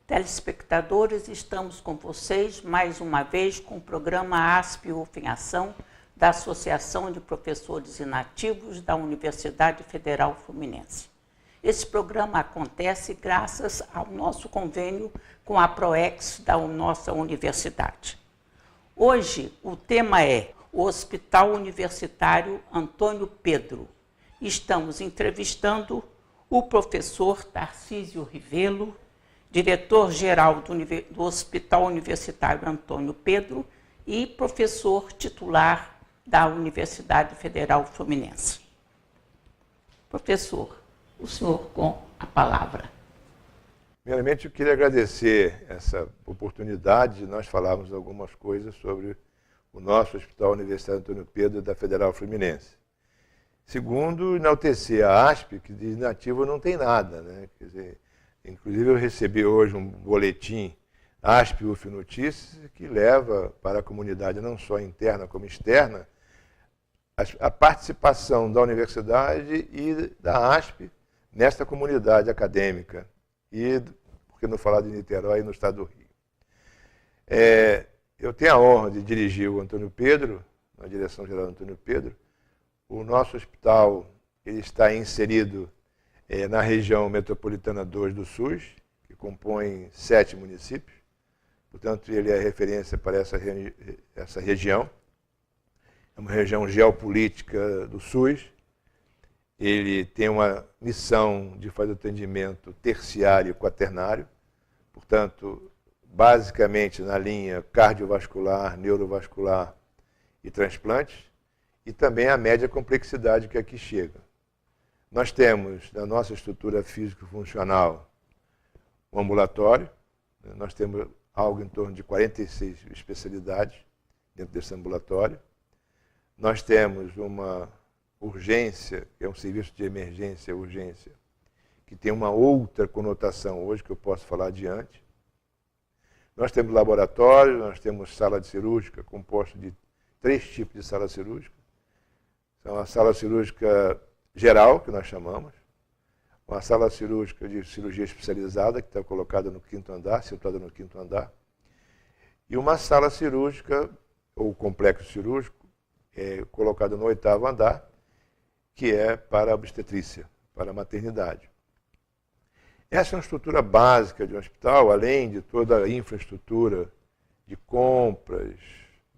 Telespectadores, estamos com vocês mais uma vez com o programa ASP-UF em Ação, da Associação de Professores Inativos da Universidade Federal Fluminense. Esse programa acontece graças ao nosso convênio com a PROEX da nossa universidade. Hoje o tema é o Hospital Universitário Antônio Pedro. Estamos entrevistando o professor Tarcísio Rivello, diretor-geral do Hospital Universitário Antônio Pedro e professor titular da Universidade Federal Fluminense. Professor, o senhor com a palavra. Primeiramente, eu queria agradecer essa oportunidade de nós falarmos algumas coisas sobre o nosso Hospital Universitário Antônio Pedro da Federal Fluminense. Segundo, enaltecer a ASP, que de inativo não tem nada, né? Quer dizer, inclusive eu recebi hoje um boletim ASP-UF Notícias que leva para a comunidade, não só interna como externa, a participação da universidade e da ASP nesta comunidade acadêmica e, por que não falar de Niterói, no estado do Rio. Eu tenho a honra de dirigir o Antônio Pedro, na direção-geral do Antônio Pedro. O nosso hospital ele está inserido na região metropolitana 2 do SUS, que compõe 7 municípios. Portanto, ele é referência para essa região. É uma região geopolítica do SUS. Ele tem uma missão de fazer atendimento terciário e quaternário. Portanto, basicamente na linha cardiovascular, neurovascular e transplantes. E também a média complexidade que aqui chega. Nós temos, na nossa estrutura físico-funcional, um ambulatório. Nós temos algo em torno de 46 especialidades dentro desse ambulatório. Nós temos uma urgência, que é um serviço de emergência e urgência, que tem uma outra conotação hoje, que eu posso falar adiante. Nós temos laboratório, nós temos sala de cirúrgica, composta de 3 tipos de sala cirúrgica. São a sala cirúrgica geral, que nós chamamos, uma sala cirúrgica de cirurgia especializada, que está colocada no 5º andar, situada no 5º andar, e uma sala cirúrgica, ou complexo cirúrgico, colocada no 8º andar, que é para a obstetrícia, para a maternidade. Essa é uma estrutura básica de um hospital, além de toda a infraestrutura de compras,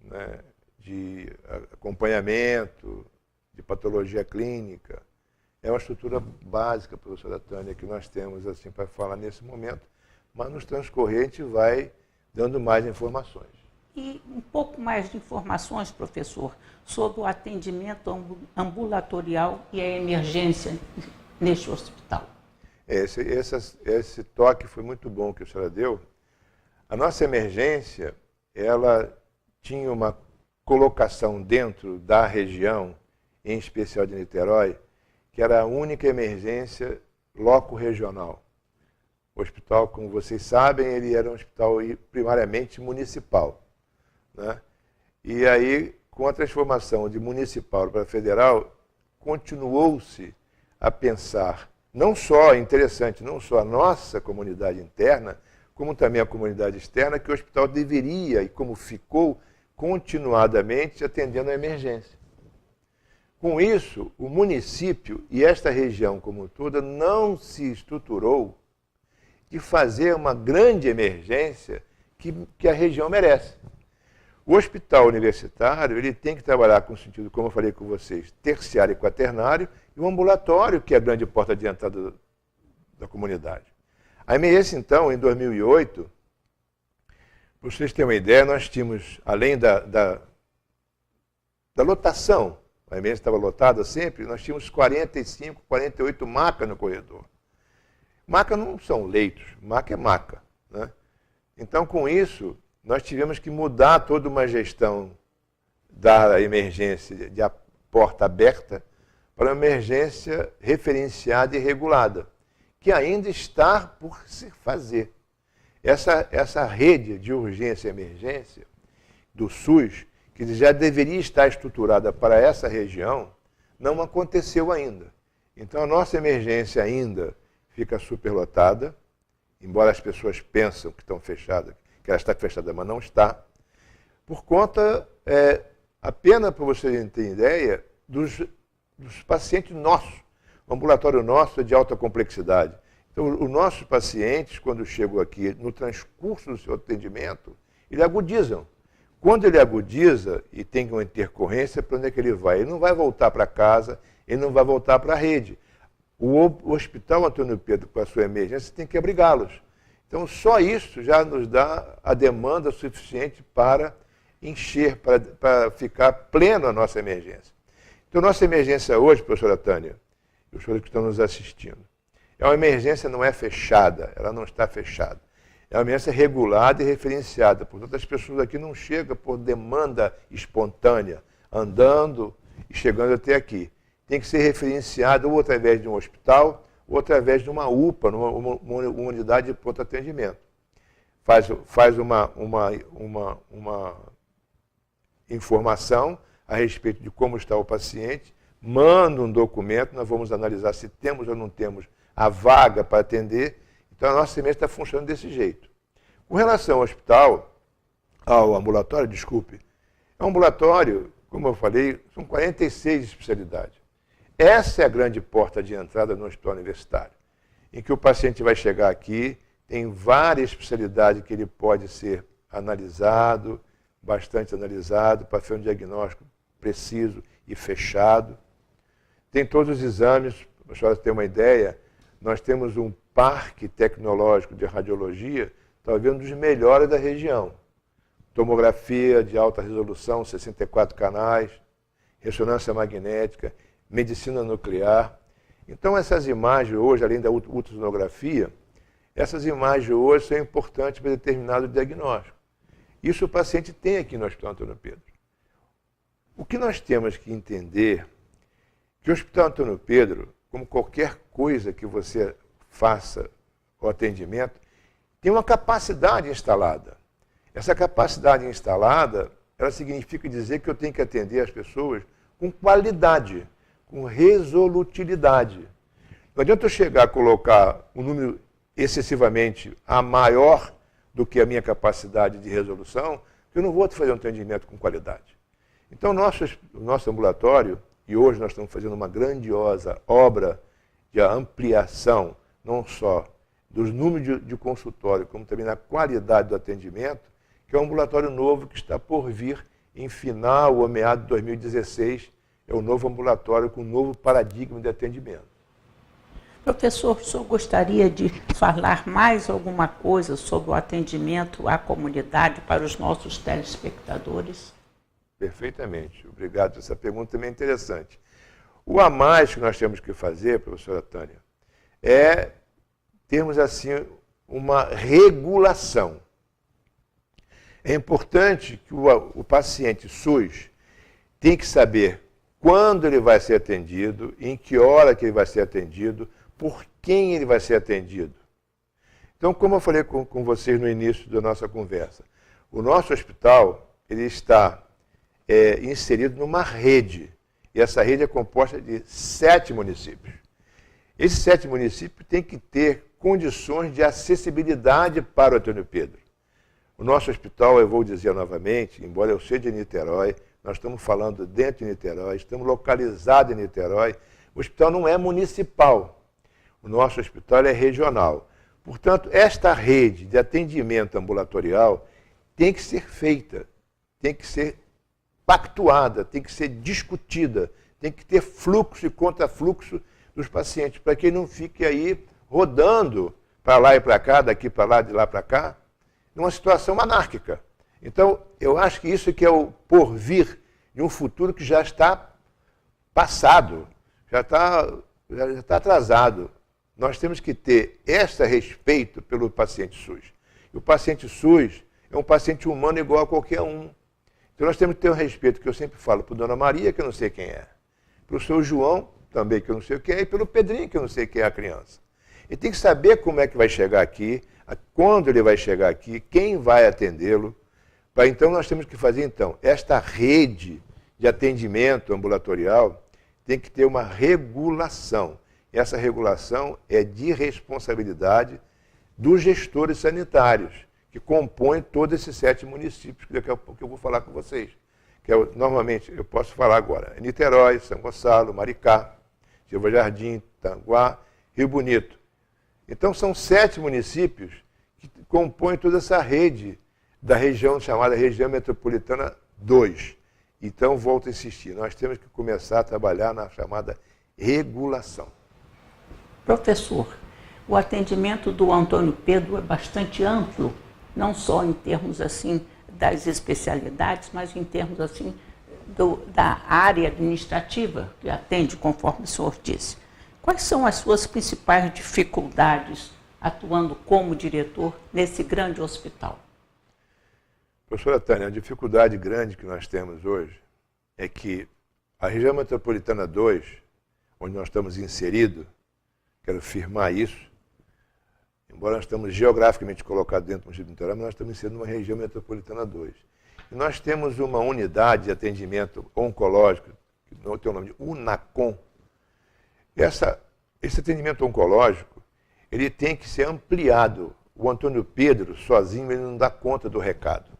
né, de acompanhamento, de patologia clínica. É uma estrutura básica, professora Tânia, que nós temos assim para falar nesse momento, mas nos transcorrer a gente vai dando mais informações. E um pouco mais de informações, professor, sobre o atendimento ambulatorial e a emergência neste hospital. Esse toque foi muito bom que a senhora deu. A nossa emergência, ela tinha uma colocação dentro da região, em especial de Niterói, que era a única emergência loco-regional. O hospital, como vocês sabem, ele era um hospital primariamente municipal, né? E aí, com a transformação de municipal para federal, continuou-se a pensar, não só, interessante, não só a nossa comunidade interna, como também a comunidade externa, que o hospital deveria, e como ficou, continuadamente atendendo a emergência. Com isso, o município e esta região como toda não se estruturou de fazer uma grande emergência que a região merece. O hospital universitário ele tem que trabalhar com o sentido, como eu falei com vocês, terciário e quaternário, e o ambulatório, que é a grande porta de entrada da comunidade. A emergência, então, em 2008, para vocês terem uma ideia, nós tínhamos, além da lotação, a emergência estava lotada sempre, nós tínhamos 45, 48 macas no corredor. Maca não são leitos, maca é maca, né? Então, com isso, nós tivemos que mudar toda uma gestão da emergência de a porta aberta para uma emergência referenciada e regulada, que ainda está por se fazer. Essa rede de urgência e emergência do SUS, que já deveria estar estruturada para essa região, não aconteceu ainda. Então, a nossa emergência ainda fica superlotada, embora as pessoas pensam que estão fechadas, que ela está fechada, mas não está, por conta, apenas para vocês terem ideia, dos pacientes nossos. O ambulatório nosso é de alta complexidade. Então, os nossos pacientes, quando chegam aqui, no transcurso do seu atendimento, eles agudizam. Quando ele agudiza e tem uma intercorrência, para onde é que ele vai? Ele não vai voltar para casa, ele não vai voltar para a rede. O Hospital Antônio Pedro, com a sua emergência, tem que abrigá-los. Então, só isso já nos dá a demanda suficiente para encher, para ficar pleno a nossa emergência. Então, nossa emergência hoje, professora Tânia, e os senhores que estão nos assistindo, é uma emergência não é fechada, ela não está fechada. É uma emergência regulada e referenciada. Portanto, as pessoas aqui não chegam por demanda espontânea, andando e chegando até aqui. Tem que ser referenciada ou através de um hospital, ou através de uma UPA, uma unidade de pronto atendimento. Faz uma informação a respeito de como está o paciente, manda um documento, nós vamos analisar se temos ou não temos a vaga para atender. Então, a nossa emergência está funcionando desse jeito. Com relação ao hospital, ao ambulatório, desculpe, é um ambulatório, como eu falei, são 46 especialidades. Essa é a grande porta de entrada no hospital universitário, em que o paciente vai chegar aqui, tem várias especialidades que ele pode ser analisado, bastante analisado, para fazer um diagnóstico preciso e fechado. Tem todos os exames, para a senhora ter uma ideia, nós temos um parque tecnológico de radiologia, talvez um dos melhores da região. Tomografia de alta resolução, 64 canais, ressonância magnética, medicina nuclear. Então, essas imagens hoje, além da ultrassonografia, essas imagens hoje são importantes para determinado diagnóstico. Isso o paciente tem aqui no Hospital Antônio Pedro. O que nós temos que entender que o Hospital Antônio Pedro, como qualquer coisa que você faça o atendimento, tem uma capacidade instalada. Essa capacidade instalada, ela significa dizer que eu tenho que atender as pessoas com qualidade, com resolutilidade. Não adianta eu chegar a colocar um número excessivamente maior do que a minha capacidade de resolução, que eu não vou fazer um atendimento com qualidade. Então, o nosso ambulatório, e hoje nós estamos fazendo uma grandiosa obra de ampliação, não só dos números de consultório, como também na qualidade do atendimento, que é um ambulatório novo que está por vir em final ou meado de 2016, é o novo ambulatório com um novo paradigma de atendimento. Professor, o senhor gostaria de falar mais alguma coisa sobre o atendimento à comunidade para os nossos telespectadores? Perfeitamente. Obrigado. Essa pergunta também é interessante. O a mais que nós temos que fazer, professora Tânia, é termos assim uma regulação. É importante que o paciente SUS tem que saber quando ele vai ser atendido, em que hora que ele vai ser atendido, por quem ele vai ser atendido. Então, como eu falei com vocês no início da nossa conversa, o nosso hospital ele está inserido numa rede, e essa rede é composta de 7 municípios. Esses 7 municípios têm que ter condições de acessibilidade para o Antônio Pedro. O nosso hospital, eu vou dizer novamente, embora eu seja de Niterói, nós estamos falando dentro de Niterói, estamos localizados em Niterói, o hospital não é municipal. O nosso hospital é regional. Portanto, esta rede de atendimento ambulatorial tem que ser feita, tem que ser pactuada, tem que ser discutida, tem que ter fluxo e contrafluxo dos pacientes, para que ele não fique aí rodando para lá e para cá, daqui para lá, de lá para cá, numa situação anárquica. Então, eu acho que isso que é o porvir de um futuro que já está passado, já está atrasado. Nós temos que ter esse respeito pelo paciente SUS. E o paciente SUS é um paciente humano igual a qualquer um. Então nós temos que ter um respeito, que eu sempre falo, por Dona Maria, que eu não sei quem é, para o seu João, também, que eu não sei quem é, e pelo Pedrinho, que eu não sei quem é a criança. Ele tem que saber como é que vai chegar aqui, quando ele vai chegar aqui, quem vai atendê-lo. Então nós temos que fazer, então, esta rede de atendimento ambulatorial tem que ter uma regulação. Essa regulação é de responsabilidade dos gestores sanitários, que compõem todos esses 7 municípios, que daqui a pouco eu vou falar com vocês. Que normalmente eu posso falar agora: Niterói, São Gonçalo, Maricá, Silva Jardim, Tanguá, Rio Bonito. Então são 7 municípios que compõem toda essa rede da região chamada região metropolitana 2. Então, volto a insistir, nós temos que começar a trabalhar na chamada regulação. Professor, o atendimento do Antônio Pedro é bastante amplo, não só em termos assim das especialidades, mas em termos assim da área administrativa que atende, conforme o senhor disse. Quais são as suas principais dificuldades atuando como diretor nesse grande hospital? Professora Tânia, a dificuldade grande que nós temos hoje é que a região metropolitana 2, onde nós estamos inseridos, quero firmar isso, embora nós estamos geograficamente colocados dentro do município de Niterói, mas nós estamos inseridos numa região metropolitana 2. E nós temos uma unidade de atendimento oncológico, que tem o nome de UNACOM. Esse atendimento oncológico, ele tem que ser ampliado. O Antônio Pedro, sozinho, ele não dá conta do recado.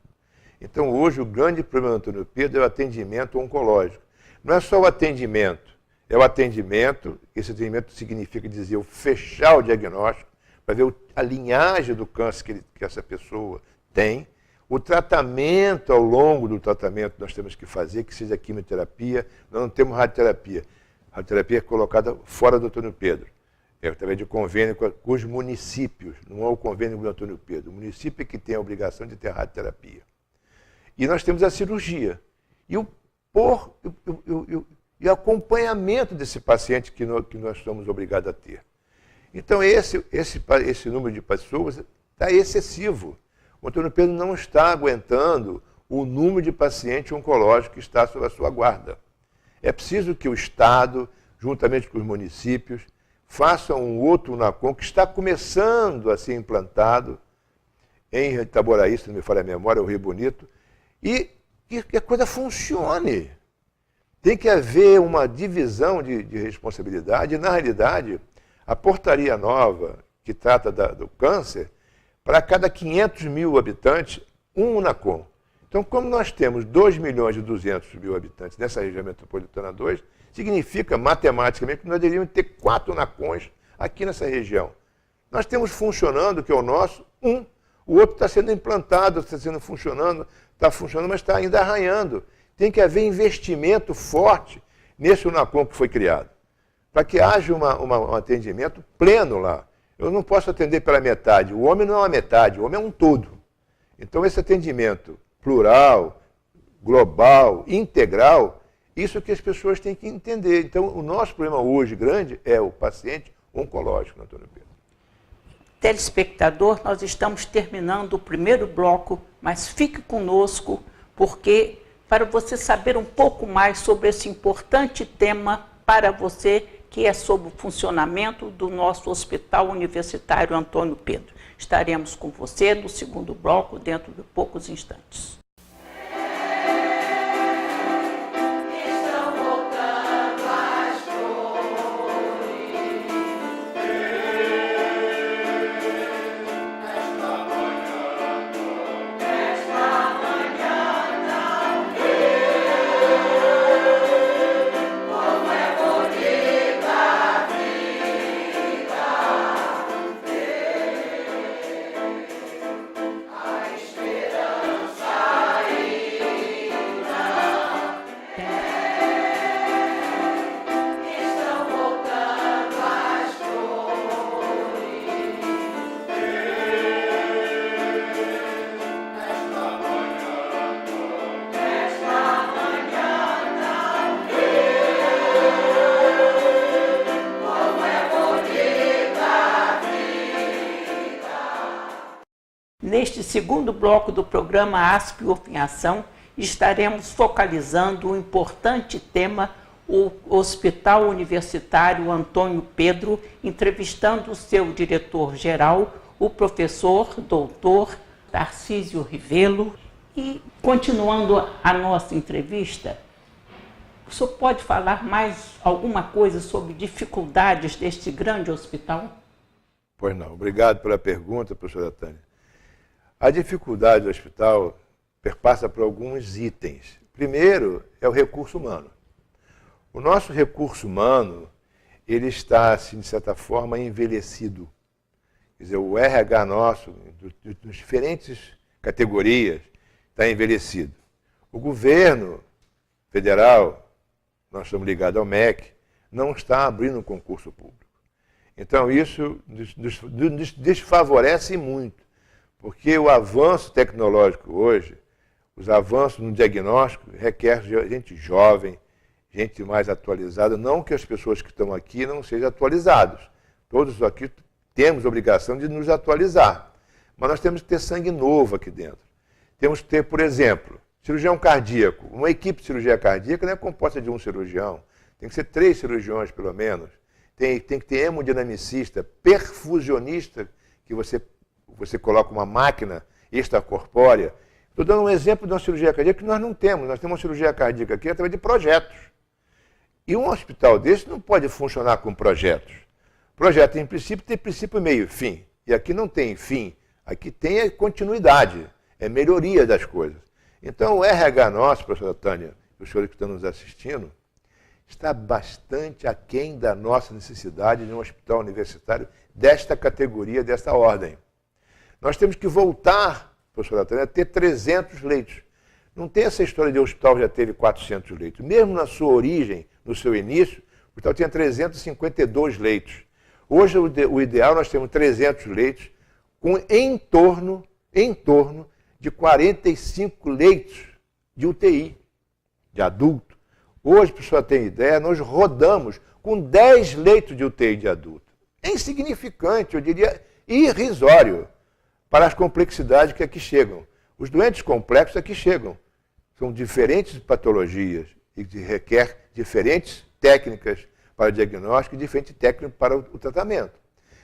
Então, hoje, o grande problema do Antônio Pedro é o atendimento oncológico. Não é só o atendimento, é o atendimento, esse atendimento significa dizer, o fechar o diagnóstico, para ver a linhagem do câncer que essa pessoa tem, o tratamento, ao longo do tratamento, nós temos que fazer, que seja quimioterapia, nós não temos radioterapia. A radioterapia é colocada fora do Antônio Pedro, através de convênio com os municípios, não é o convênio do Antônio Pedro, o município é que tem a obrigação de ter radioterapia. E nós temos a cirurgia. E o acompanhamento desse paciente que nós somos obrigados a ter. Então, esse número de pessoas está excessivo. O Antônio Pedro não está aguentando o número de pacientes oncológicos que está sob a sua guarda. É preciso que o Estado, juntamente com os municípios, façam um outro UNACOM que está começando a ser implantado em Itaboraí, se não me falha a memória, o Rio Bonito, e que a coisa funcione. Tem que haver uma divisão de responsabilidade. E, na realidade, a portaria nova, que trata do câncer, para cada 500 mil habitantes, um UNACOM. Então, como nós temos 2.200.000 habitantes nessa região metropolitana 2, significa, matematicamente, que nós deveríamos ter 4 UNACOMs aqui nessa região. Nós temos funcionando, que é o nosso, o outro está sendo implantado, está funcionando, mas está ainda arranhando. Tem que haver investimento forte nesse UNACOM que foi criado, para que haja um atendimento pleno lá. Eu não posso atender pela metade. O homem não é uma metade, o homem é um todo. Então, esse atendimento plural, global, integral, isso que as pessoas têm que entender. Então, o nosso problema hoje grande é o paciente oncológico, Antônio Pedro. Telespectador, nós estamos terminando o primeiro bloco, mas fique conosco, porque para você saber um pouco mais sobre esse importante tema para você, que é sobre o funcionamento do nosso Hospital Universitário Antônio Pedro. Estaremos com você no segundo bloco, dentro de poucos instantes. Neste segundo bloco do programa ASP em Ação, estaremos focalizando o importante tema, o Hospital Universitário Antônio Pedro, entrevistando o seu diretor-geral, o professor doutor Tarcísio Rivello. E, continuando a nossa entrevista, o senhor pode falar mais alguma coisa sobre dificuldades deste grande hospital? Pois não. Obrigado pela pergunta, professora Tânia. A dificuldade do hospital perpassa por alguns itens. Primeiro é o recurso humano. O nosso recurso humano, ele está, assim, de certa forma, envelhecido. Quer dizer, o RH nosso, das diferentes categorias, está envelhecido. O governo federal, nós estamos ligados ao MEC, não está abrindo um concurso público. Então, isso nos desfavorece muito, porque o avanço tecnológico hoje, os avanços no diagnóstico, requer gente jovem, gente mais atualizada. Não que as pessoas que estão aqui não sejam atualizados. Todos aqui temos a obrigação de nos atualizar. Mas nós temos que ter sangue novo aqui dentro. Temos que ter, por exemplo, cirurgião cardíaco. Uma equipe de cirurgia cardíaca não é composta de um cirurgião. Tem que ser 3 cirurgiões, pelo menos. Tem que ter hemodinamicista, perfusionista, que você coloca uma máquina extracorpórea. Estou dando um exemplo de uma cirurgia cardíaca que nós não temos. Nós temos uma cirurgia cardíaca aqui através de projetos. E um hospital desse não pode funcionar com projetos. Projeto, em princípio, tem princípio, meio e fim. E aqui não tem fim. Aqui tem a continuidade, é melhoria das coisas. Então, o RH nosso, professora Tânia, os senhores que estão nos assistindo, está bastante aquém da nossa necessidade de um hospital universitário desta categoria, desta ordem. Nós temos que voltar, professora Tânia, a ter 300 leitos. Não tem essa história de o hospital já teve 400 leitos. Mesmo na sua origem, no seu início, o hospital tinha 352 leitos. Hoje, o ideal, nós temos 300 leitos, com em torno de 45 leitos de UTI, de adulto. Hoje, para a pessoa ter ideia, nós rodamos com 10 leitos de UTI de adulto. É insignificante, eu diria irrisório, para as complexidades que aqui chegam. Os doentes complexos aqui chegam. São diferentes patologias e requer diferentes técnicas para o diagnóstico e diferentes técnicas para o tratamento.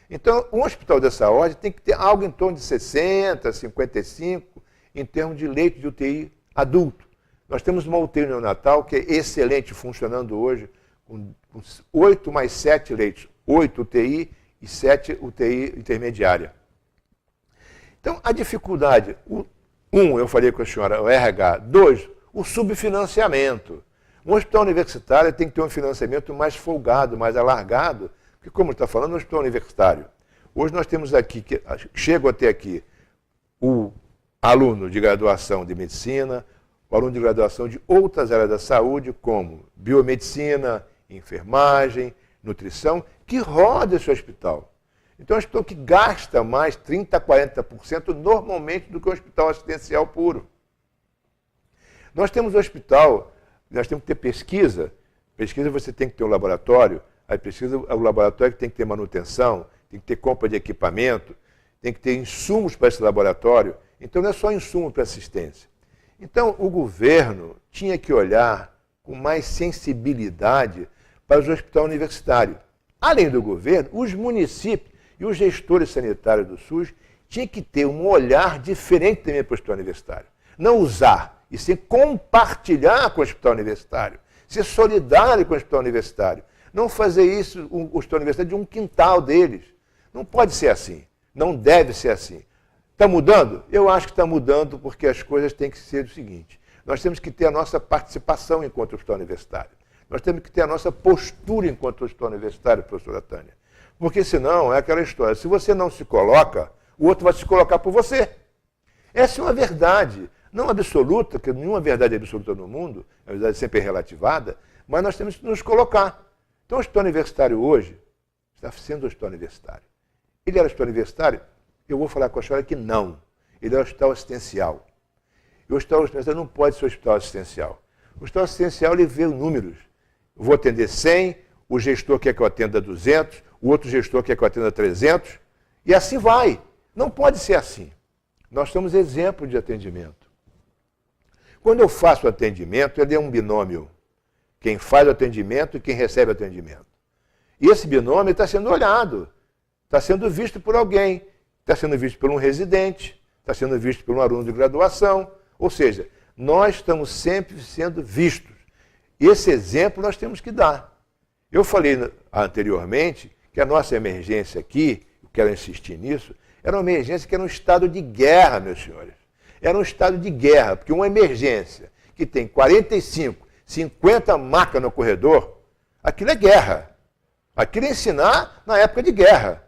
Então, um hospital dessa ordem tem que ter algo em torno de 60, 55, em termos de leito de UTI adulto. Nós temos uma UTI neonatal que é excelente, funcionando hoje, com 8 mais 7 leitos. 8 UTI e 7 UTI intermediária. Então, a dificuldade, eu falei com a senhora, o RH. 2, o subfinanciamento. Um hospital universitário tem que ter um financiamento mais folgado, mais alargado, porque, como está falando, um hospital universitário. Hoje nós temos aqui, chego até aqui, o aluno de graduação de medicina, o aluno de graduação de outras áreas da saúde, como biomedicina, enfermagem, nutrição, que roda esse hospital. Então, é um hospital que gasta mais 30% a 40% normalmente do que um hospital assistencial puro. Nós temos um hospital, nós temos que ter pesquisa. Pesquisa você tem que ter um laboratório, a pesquisa, o laboratório tem que ter manutenção, tem que ter compra de equipamento, tem que ter insumos para esse laboratório. Então, não é só insumo para assistência. Então, o governo tinha que olhar com mais sensibilidade para os hospitais universitários. Além do governo, os municípios e os gestores sanitários do SUS tinham que ter um olhar diferente também para o hospital universitário. Não usar, e sim compartilhar com o hospital universitário. Ser solidário com o hospital universitário. Não fazer isso, o hospital universitário, de um quintal deles. Não pode ser assim. Não deve ser assim. Está mudando? Eu acho que está mudando porque as coisas têm que ser o seguinte. Nós temos que ter a nossa participação enquanto hospital universitário. Nós temos que ter a nossa postura enquanto hospital universitário, professora Tânia. Porque senão é aquela história. Se você não se coloca, o outro vai se colocar por você. Essa é uma verdade. Não absoluta, porque nenhuma verdade é absoluta no mundo, a verdade sempre é relativada, mas nós temos que nos colocar. Então, o hospital universitário hoje está sendo hospital universitário. Ele era hospital universitário? Eu vou falar com a senhora que não. Ele é hospital assistencial. E o hospital assistencial não pode ser hospital assistencial. O hospital assistencial, ele vê números. Eu vou atender 100, o gestor quer que eu atenda 200, o outro gestor quer que eu atenda 300, e assim vai. Não pode ser assim. Nós somos exemplo de atendimento. Quando eu faço o atendimento, ele é um binômio. Quem faz o atendimento e quem recebe o atendimento. E esse binômio está sendo olhado, está sendo visto por alguém, está sendo visto por um residente, está sendo visto por um aluno de graduação. Ou seja, nós estamos sempre sendo vistos. E esse exemplo nós temos que dar. Eu falei anteriormente que a nossa emergência aqui, quero insistir nisso, era uma emergência que era um estado de guerra, meus senhores. Era um estado de guerra, porque uma emergência que tem 45, 50 macas no corredor, aquilo é guerra. Aquilo é ensinar na época de guerra.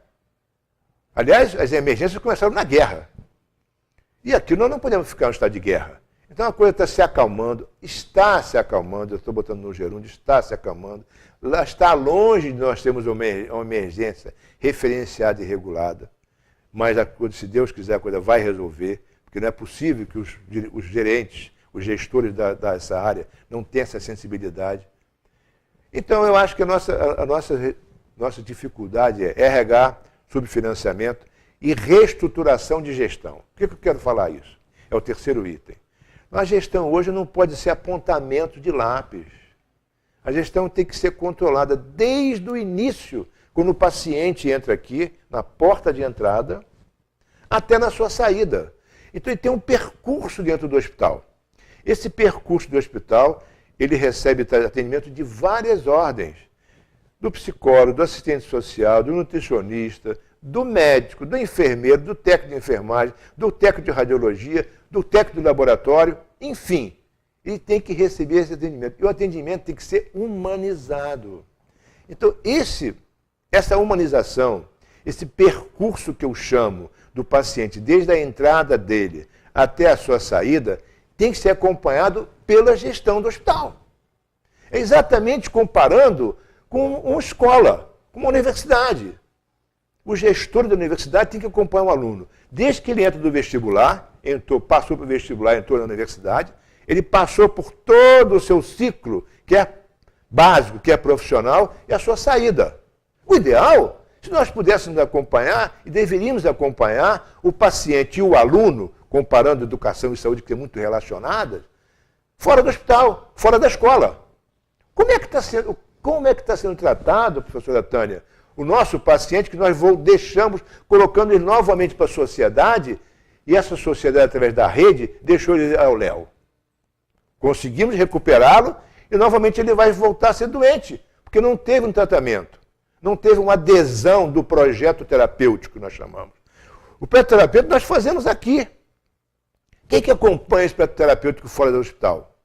Aliás, as emergências começaram na guerra. E aqui nós não podemos ficar em estado de guerra. Então a coisa está se acalmando, eu estou botando no gerúndio, está se acalmando. Lá está longe de nós termos uma emergência referenciada e regulada. Mas, se Deus quiser, a coisa vai resolver, porque não é possível que os gerentes, os gestores dessa área não tenham essa sensibilidade. Então, eu acho que a nossa dificuldade é RH, subfinanciamento e reestruturação de gestão. Por que eu quero falar isso? É o terceiro item. A gestão hoje não pode ser apontamento de lápis. A gestão tem que ser controlada desde o início, quando o paciente entra aqui, na porta de entrada, até na sua saída. Então, ele tem um percurso dentro do hospital. Esse percurso do hospital, ele recebe atendimento de várias ordens. Do psicólogo, do assistente social, do nutricionista, do médico, do enfermeiro, do técnico de enfermagem, do técnico de radiologia, do técnico do laboratório, enfim. Ele tem que receber esse atendimento. E o atendimento tem que ser humanizado. Então, essa humanização, esse percurso que eu chamo do paciente, desde a entrada dele até a sua saída, tem que ser acompanhado pela gestão do hospital. É exatamente comparando com uma escola, com uma universidade. O gestor da universidade tem que acompanhar o aluno. Desde que ele entra do vestibular, passou para o vestibular, entrou na universidade, ele passou por todo o seu ciclo, que é básico, que é profissional, e a sua saída. O ideal, se nós pudéssemos acompanhar, e deveríamos acompanhar, o paciente e o aluno, comparando educação e saúde, que são muito relacionadas, fora do hospital, fora da escola. Como é que está sendo tratado, professora Tânia, o nosso paciente que nós deixamos, colocando ele novamente para a sociedade, e essa sociedade, através da rede, deixou ele ao léu. Conseguimos recuperá-lo e novamente ele vai voltar a ser doente, porque não teve um tratamento, não teve uma adesão do projeto terapêutico que nós chamamos. O projeto terapêutico nós fazemos aqui. Quem que acompanha esse projeto terapêutico fora do hospital?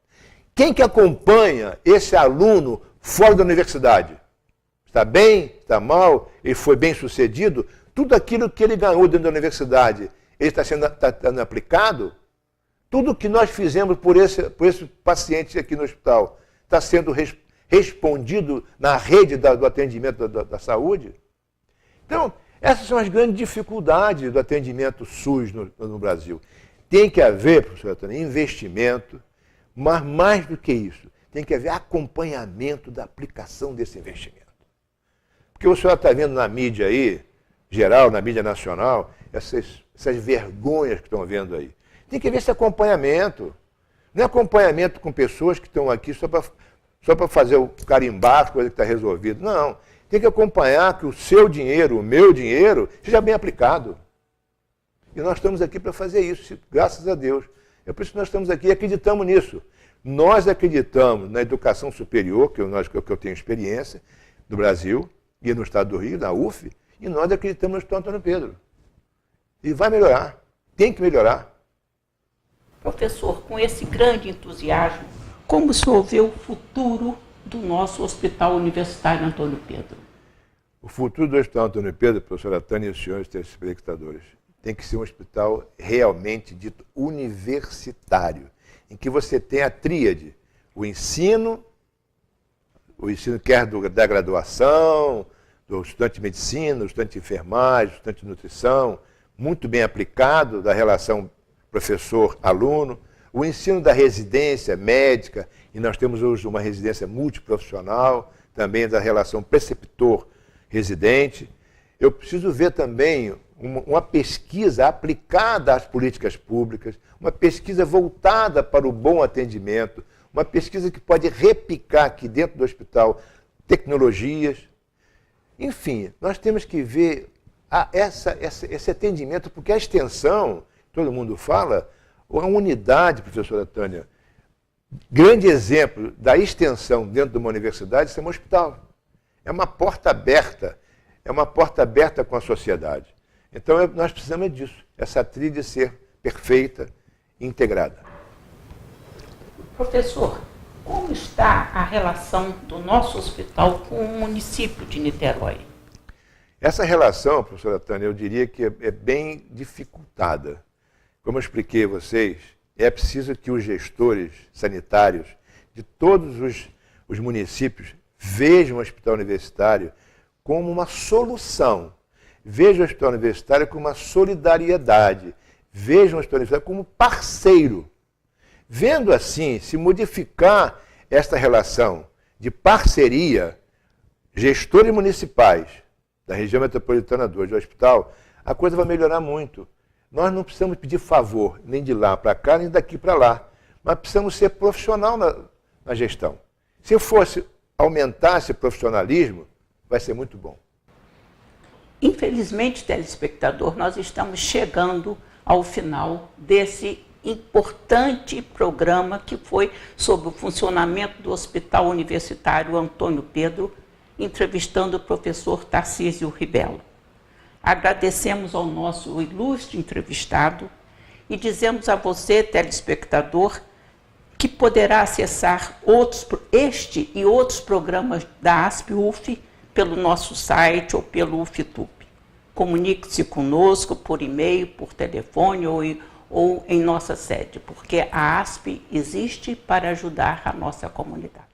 Quem que acompanha esse aluno fora da universidade? Está bem? Está mal? Ele foi bem sucedido? Tudo aquilo que ele ganhou dentro da universidade, ele está sendo aplicado? Tudo que nós fizemos por esse paciente aqui no hospital está sendo respondido na rede do atendimento da saúde? Então, essas são as grandes dificuldades do atendimento SUS no Brasil. Tem que haver, professora Tânia, investimento, mas mais do que isso, tem que haver acompanhamento da aplicação desse investimento. Porque o senhor está vendo na mídia aí, geral, na mídia nacional, essas vergonhas que estão vendo aí. Tem que haver esse acompanhamento. Não é acompanhamento com pessoas que estão aqui só para fazer o carimbar, a coisa que está resolvida. Não. Tem que acompanhar que o seu dinheiro, o meu dinheiro, seja bem aplicado. E nós estamos aqui para fazer isso, graças a Deus. É por isso que nós estamos aqui e acreditamos nisso. Nós acreditamos na educação superior, que eu tenho experiência, no Brasil e no estado do Rio, na UF, e nós acreditamos no Hospital Antônio Pedro. E vai melhorar, tem que melhorar. Professor, com esse grande entusiasmo, como o senhor vê o futuro do nosso Hospital Universitário Antônio Pedro? O futuro do Hospital Antônio Pedro, professora Tânia e os senhores telespectadores, tem que ser um hospital realmente dito universitário, em que você tem a tríade, o ensino quer da graduação, do estudante de medicina, do estudante de enfermagem, do estudante de nutrição, muito bem aplicado, da relação professor-aluno, o ensino da residência médica, e nós temos hoje uma residência multiprofissional, também da relação preceptor-residente. Eu preciso ver também uma pesquisa aplicada às políticas públicas, uma pesquisa voltada para o bom atendimento, uma pesquisa que pode replicar aqui dentro do hospital tecnologias. Enfim, nós temos que ver esse atendimento, porque a extensão, todo mundo fala, a unidade, professora Tânia, grande exemplo da extensão dentro de uma universidade, isso é um hospital. É uma porta aberta. é uma porta aberta com a sociedade. Então nós precisamos disso, essa tríade ser perfeita e integrada. Professor, como está a relação do nosso hospital com o município de Niterói? Essa relação, professora Tânia, eu diria que é bem dificultada. Como eu expliquei a vocês, é preciso que os gestores sanitários de todos os municípios vejam o hospital universitário como uma solução, vejam o hospital universitário como uma solidariedade, vejam o hospital universitário como parceiro. Vendo assim, se modificar esta relação de parceria, gestores municipais da região metropolitana 2 do hospital, a coisa vai melhorar muito. Nós não precisamos pedir favor, nem de lá para cá, nem daqui para lá. Mas precisamos ser profissional na gestão. Se fosse aumentar esse profissionalismo, vai ser muito bom. Infelizmente, telespectador, nós estamos chegando ao final desse importante programa que foi sobre o funcionamento do Hospital Universitário Antônio Pedro, entrevistando o professor Tarcísio Ribello. Agradecemos ao nosso ilustre entrevistado e dizemos a você, telespectador, que poderá acessar este e outros programas da ASP-UF pelo nosso site ou pelo UFTube. Comunique-se conosco por e-mail, por telefone ou em nossa sede, porque a ASP existe para ajudar a nossa comunidade.